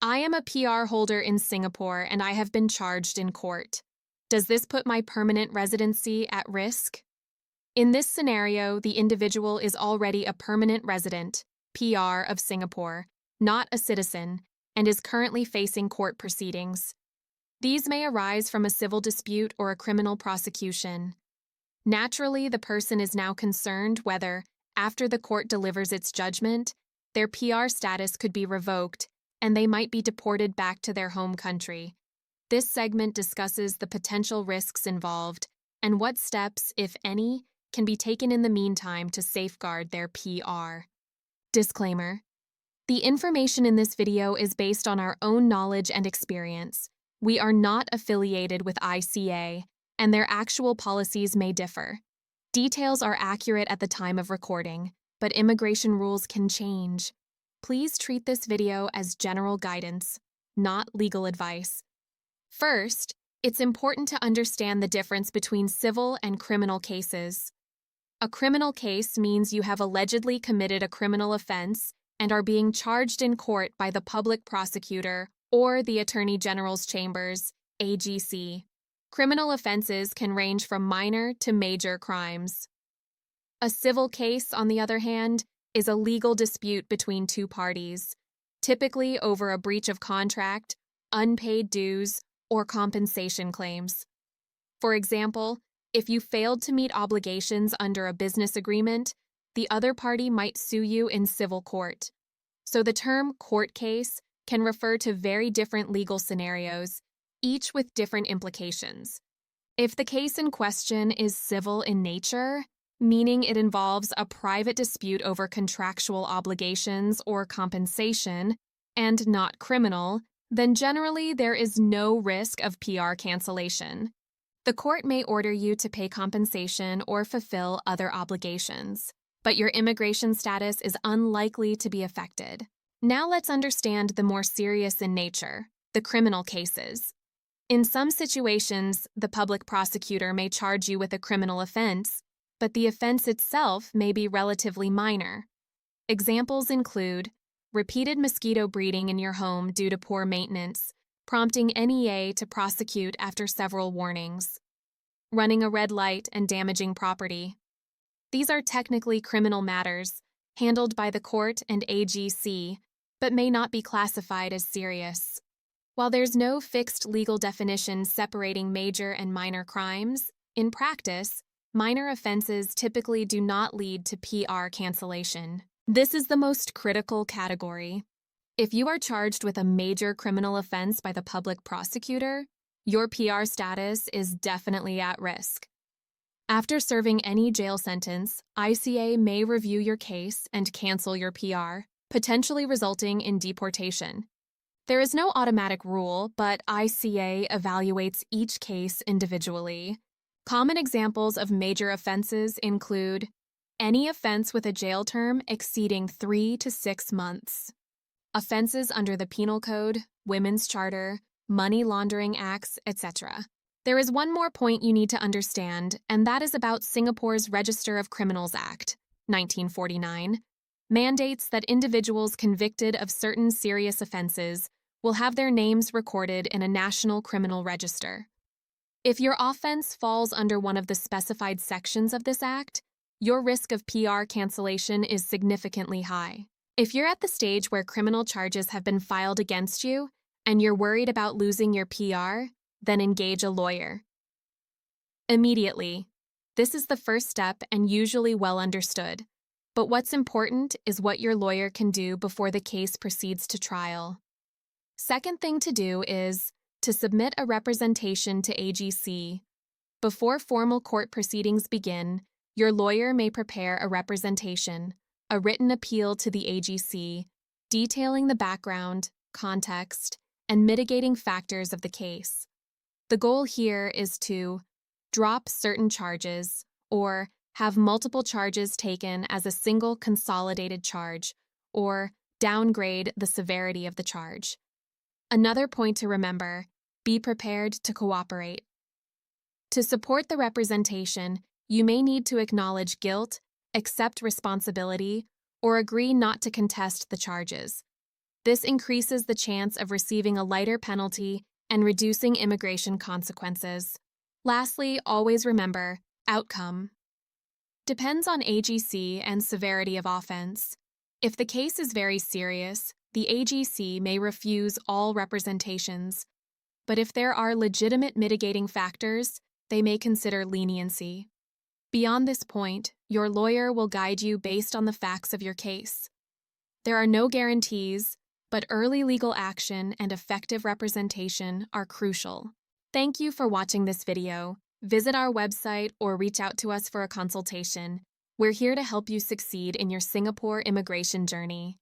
I am a PR holder in Singapore and I have been charged in court. Does this put my permanent residency at risk? In this scenario, the individual is already a permanent resident, PR, of Singapore, not a citizen, and is currently facing court proceedings. These may arise from a civil dispute or a criminal prosecution. Naturally, the person is now concerned whether, after the court delivers its judgment, their PR status could be revoked and they might be deported back to their home country. This segment discusses the potential risks involved and what steps, if any, can be taken in the meantime to safeguard their PR. Disclaimer: the information in this video is based on our own knowledge and experience. We are not affiliated with ICA, and their actual policies may differ. Details are accurate at the time of recording, but immigration rules can change. Please treat this video as general guidance, not legal advice. First, it's important to understand the difference between civil and criminal cases. A criminal case means you have allegedly committed a criminal offense and are being charged in court by the public prosecutor or the Attorney General's Chambers, AGC. Criminal offenses can range from minor to major crimes. A civil case, on the other hand, is a legal dispute between two parties, typically over a breach of contract, unpaid dues, or compensation claims. For example, if you failed to meet obligations under a business agreement, the other party might sue you in civil court. So the term court case can refer to very different legal scenarios, each with different implications. If the case in question is civil in nature, meaning it involves a private dispute over contractual obligations or compensation, and not criminal, then generally there is no risk of PR cancellation. The court may order you to pay compensation or fulfill other obligations, but your immigration status is unlikely to be affected. Now let's understand the more serious in nature, the criminal cases. In some situations, the public prosecutor may charge you with a criminal offense, but the offense itself may be relatively minor. Examples include repeated mosquito breeding in your home due to poor maintenance, prompting NEA to prosecute after several warnings, running a red light and damaging property. These are technically criminal matters, handled by the court and AGC, but may not be classified as serious. While there's no fixed legal definition separating major and minor crimes, in practice, minor offenses typically do not lead to PR cancellation. This is the most critical category. If you are charged with a major criminal offense by the public prosecutor, your PR status is definitely at risk. After serving any jail sentence, ICA may review your case and cancel your PR, potentially resulting in deportation. There is no automatic rule, but ICA evaluates each case individually. Common examples of major offenses include any offense with a jail term exceeding 3 to 6 months, offenses under the Penal Code, Women's Charter, Money Laundering Acts, etc. There is one more point you need to understand, and that is about Singapore's Register of Criminals Act, 1949, mandates that individuals convicted of certain serious offenses will have their names recorded in a national criminal register. If your offense falls under one of the specified sections of this act, your risk of PR cancellation is significantly high. If you're at the stage where criminal charges have been filed against you and you're worried about losing your PR, then engage a lawyer. Immediately. This is the first step and usually well understood. But what's important is what your lawyer can do before the case proceeds to trial. Second thing to do is to submit a representation to AGC. Before formal court proceedings begin, your lawyer may prepare a representation, a written appeal to the AGC, detailing the background, context, and mitigating factors of the case. The goal here is to drop certain charges or have multiple charges taken as a single consolidated charge, or downgrade the severity of the charge. Another point to remember: be prepared to cooperate. To support the representation, you may need to acknowledge guilt, accept responsibility, or agree not to contest the charges. This increases the chance of receiving a lighter penalty and reducing immigration consequences. Lastly, always remember, outcome depends on AGC and severity of offense. If the case is very serious, the AGC may refuse all representations, but if there are legitimate mitigating factors, they may consider leniency. Beyond this point, your lawyer will guide you based on the facts of your case. There are no guarantees, but early legal action and effective representation are crucial. Thank you for watching this video. Visit our website or reach out to us for a consultation. We're here to help you succeed in your Singapore immigration journey.